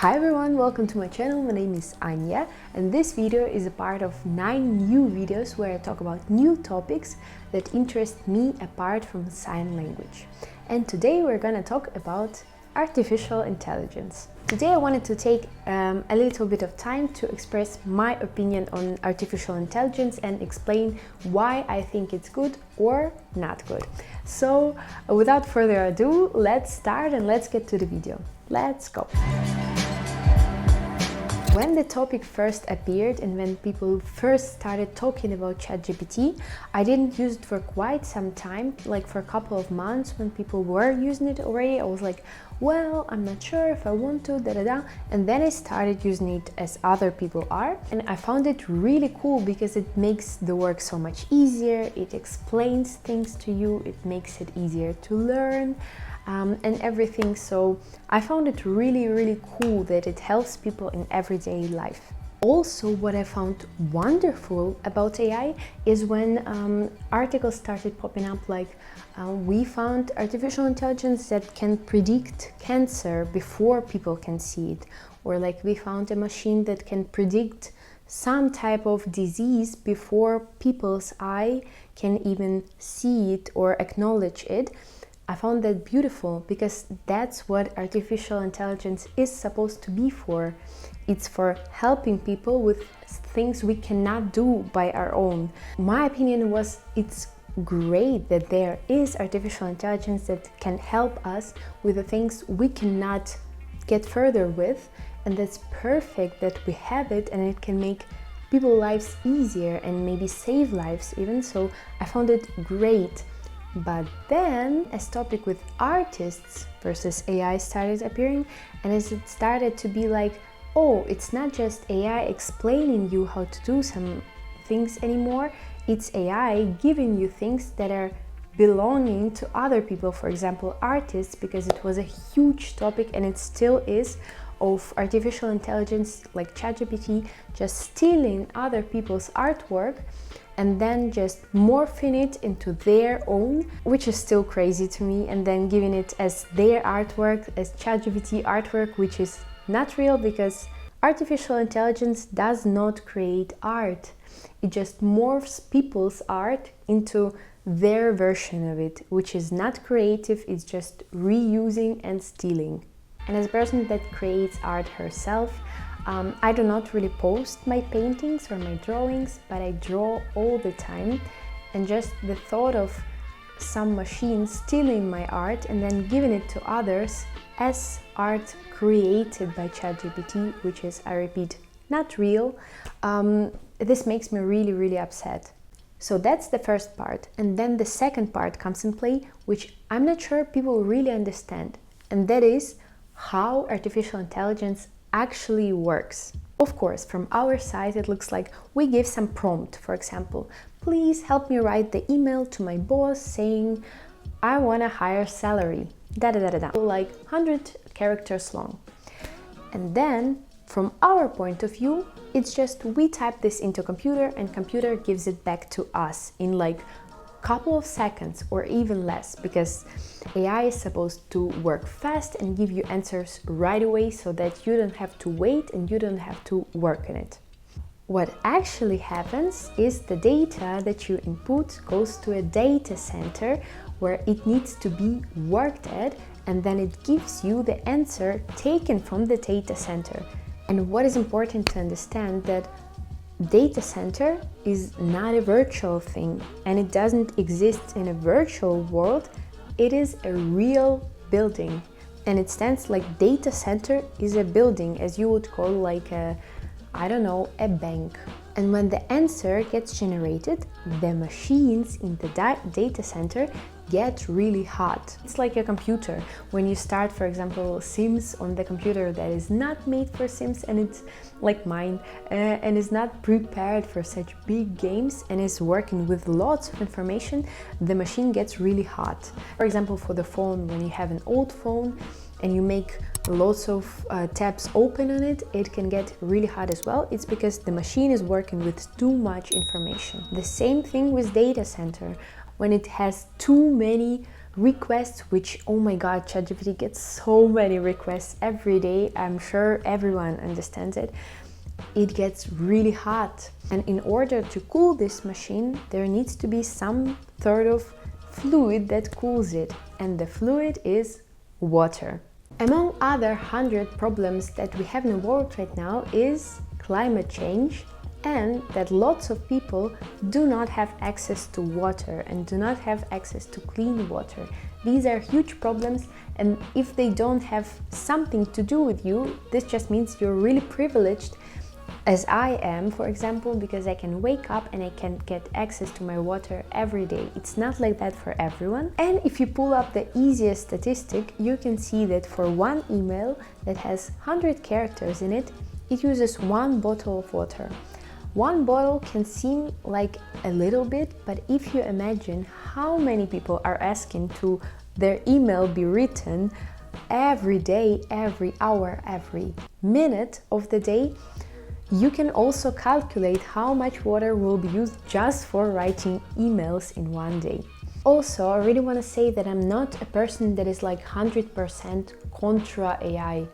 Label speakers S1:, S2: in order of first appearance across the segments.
S1: Hi everyone, welcome to my channel. My name is Anja and this video is a part of 9 new videos where I talk about new topics that interest me apart from sign language. And today we're gonna talk about artificial intelligence. Today I wanted to take a little bit of time to express my opinion on artificial intelligence and explain why I think it's good or not good. So without further ado, let's start and let's get to the video. Let's go. When the topic first appeared and when people first started talking about ChatGPT, I didn't use it for quite some time, like for a couple of months. When people were using it already, I was like, well, I'm not sure if I want to, and then I started using it as other people are, and I found it really cool because it makes the work so much easier, it explains things to you, it makes it easier to learn, and everything. So I found it really cool that it helps people in everyday life. Also, what I found wonderful about AI is when articles started popping up like we found artificial intelligence that can predict cancer before people can see it, or like we found a machine that can predict some type of disease before people's eye can even see it or acknowledge it. I found that beautiful because that's what artificial intelligence is supposed to be for. It's for helping people with things we cannot do by our own. My opinion was it's great that there is artificial intelligence that can help us with the things we cannot get further with, and that's perfect that we have it and it can make people's lives easier and maybe save lives even. So I found it great. But then a topic with artists versus AI started appearing, and as it started to be like, oh, it's not just AI explaining you how to do some things anymore, it's AI giving you things that are belonging to other people, for example artists, because it was a huge topic and it still is, of artificial intelligence like ChatGPT just stealing other people's artwork and then just morphing it into their own, which is still crazy to me, and then giving it as their artwork, as ChatGPT artwork, which is not real because artificial intelligence does not create art. It just morphs people's art into their version of it, which is not creative, it's just reusing and stealing. And as a person that creates art herself, I do not really post my paintings or my drawings, but I draw all the time, and just the thought of some machine stealing my art and then giving it to others as art created by ChatGPT, which is, I repeat, not real, this makes me really upset. So that's the first part, and then the second part comes in play, which I'm not sure people really understand, and that is how artificial intelligence actually works. Of course, from our side it looks like we give some prompt, for example, please help me write the email to my boss saying I want a higher salary, like 100 characters long. And then from our point of view, it's just we type this into computer and computer gives it back to us in like couple of seconds or even less, because AI is supposed to work fast and give you answers right away so that you don't have to wait and you don't have to work on it. What actually happens is the data that you input goes to a data center where it needs to be worked at, and then it gives you the answer taken from the data center. And what is important to understand that data center is not a virtual thing and it doesn't exist in a virtual world. It is a real building, and it stands like data center is a building, as you would call like a, I don't know, a bank. And when the answer gets generated, the machines in the data center get really hot. It's like a computer. When you start, for example, Sims on the computer that is not made for Sims, and it's like mine, and is not prepared for such big games and is working with lots of information, the machine gets really hot. For example, for the phone, when you have an old phone and you make lots of tabs open on it, it can get really hot as well. It's because the machine is working with too much information. The same thing with data center. When it has too many requests, which, oh my god, ChatGPT gets so many requests every day. I'm sure everyone understands it. It gets really hot. And in order to cool this machine, there needs to be some sort of fluid that cools it. And the fluid is water. Among other 100 problems that we have in the world right now is climate change, and that lots of people do not have access to water and do not have access to clean water. These are huge problems, and if they don't have something to do with you, this just means you're really privileged, as I am, for example, because I can wake up and I can get access to my water every day. It's not like that for everyone. And if you pull up the easiest statistic, you can see that for one email that has 100 characters in it, it uses 1 bottle of water. 1 bottle can seem like a little bit, but if you imagine how many people are asking to their email be written every day, every hour, every minute of the day, you can also calculate how much water will be used just for writing emails in one day. Also, I really want to say that I'm not a person that is like 100% contra AI.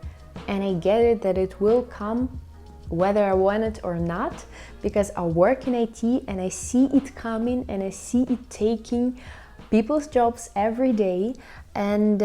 S1: And I get it that it will come whether I want it or not, because I work in IT and I see it coming and I see it taking people's jobs every day. And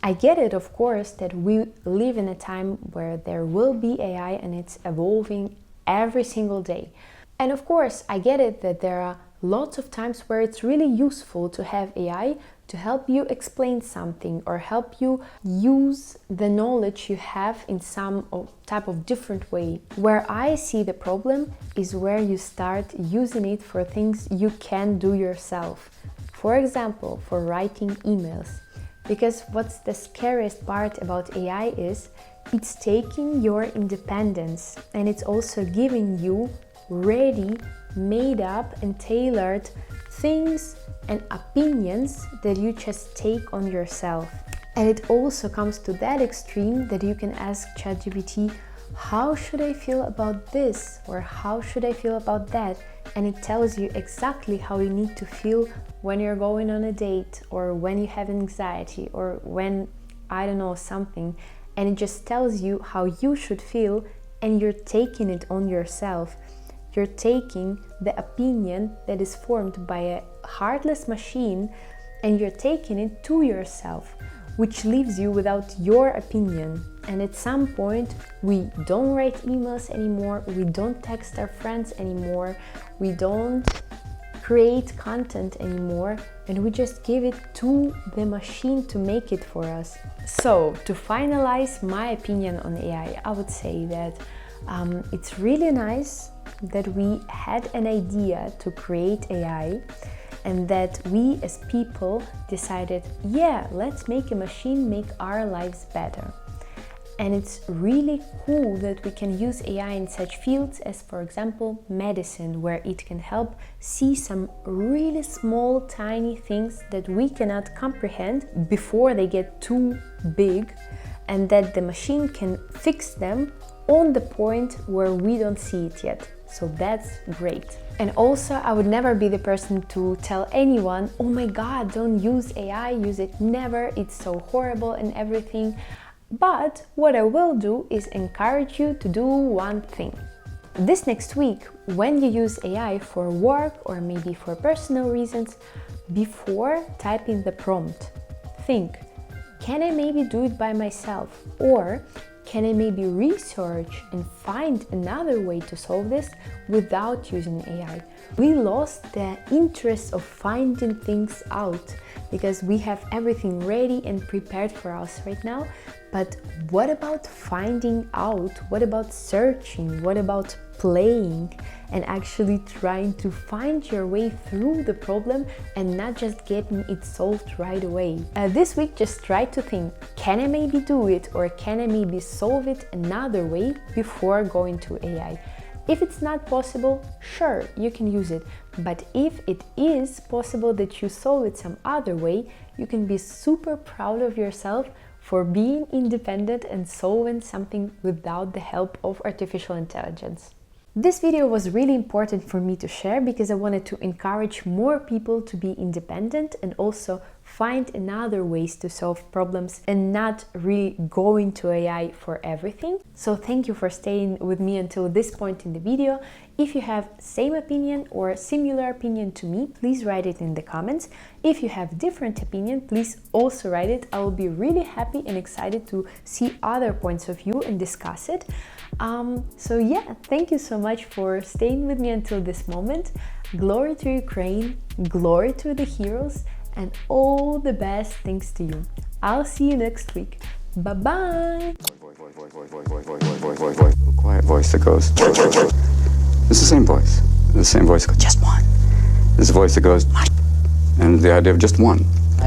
S1: I get it, of course, that we live in a time where there will be AI and it's evolving every single day. And of course, I get it that there are lots of times where it's really useful to have AI to help you explain something or help you use the knowledge you have in some type of different way. Where I see the problem is where you start using it for things you can do yourself. For example, for writing emails. Because what's the scariest part about AI is it's taking your independence, and it's also giving you ready, made up and tailored things and opinions that you just take on yourself. And it also comes to that extreme that you can ask ChatGPT, how should I feel about this? Or how should I feel about that? And it tells you exactly how you need to feel when you're going on a date, or when you have anxiety, or when, I don't know, something. And it just tells you how you should feel, and you're taking it on yourself. You're taking the opinion that is formed by a heartless machine and you're taking it to yourself, which leaves you without your opinion. And at some point, we don't write emails anymore, we don't text our friends anymore, we don't create content anymore, and we just give it to the machine to make it for us. So, to finalize my opinion on AI, I would say that it's really nice that we had an idea to create AI, and that we as people decided, yeah, let's make a machine make our lives better. And it's really cool that we can use AI in such fields as, for example, medicine, where it can help see some really small, tiny things that we cannot comprehend before they get too big, and that the machine can fix them on the point where we don't see it yet. So that's great. And also, I would never be the person to tell anyone, oh my god, don't use AI, use it never, it's so horrible and everything. But what I will do is encourage you to do one thing. This next week, when you use AI for work or maybe for personal reasons, before typing the prompt, think, can I maybe do it by myself? Or can I maybe research and find another way to solve this without using AI? We lost the interest of finding things out because we have everything ready and prepared for us right now. But what about finding out? What about searching? What about playing and actually trying to find your way through the problem and not just getting it solved right away? This week, just try to think, can I maybe do it, or can I maybe solve it another way before going to AI? If it's not possible, sure, you can use it. But if it is possible that you solve it some other way, you can be super proud of yourself for being independent and solving something without the help of artificial intelligence. This video was really important for me to share because I wanted to encourage more people to be independent and also find another ways to solve problems and not really go into AI for everything. So thank you for staying with me until this point in the video. If you have same opinion or similar opinion to me, please write it in the comments. If you have different opinion, please also write it. I will be really happy and excited to see other points of view and discuss it. So yeah, thank you so much for staying with me until this moment. Glory to Ukraine, glory to the heroes, and all the best things to you. I'll see you next week. Bye-bye!
S2: Quiet voice that goes. It's the same voice. The same voice goes, just one. There's a voice that goes, and the idea of just one.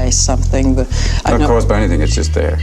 S3: Something that
S2: Not caused by anything, it's just there.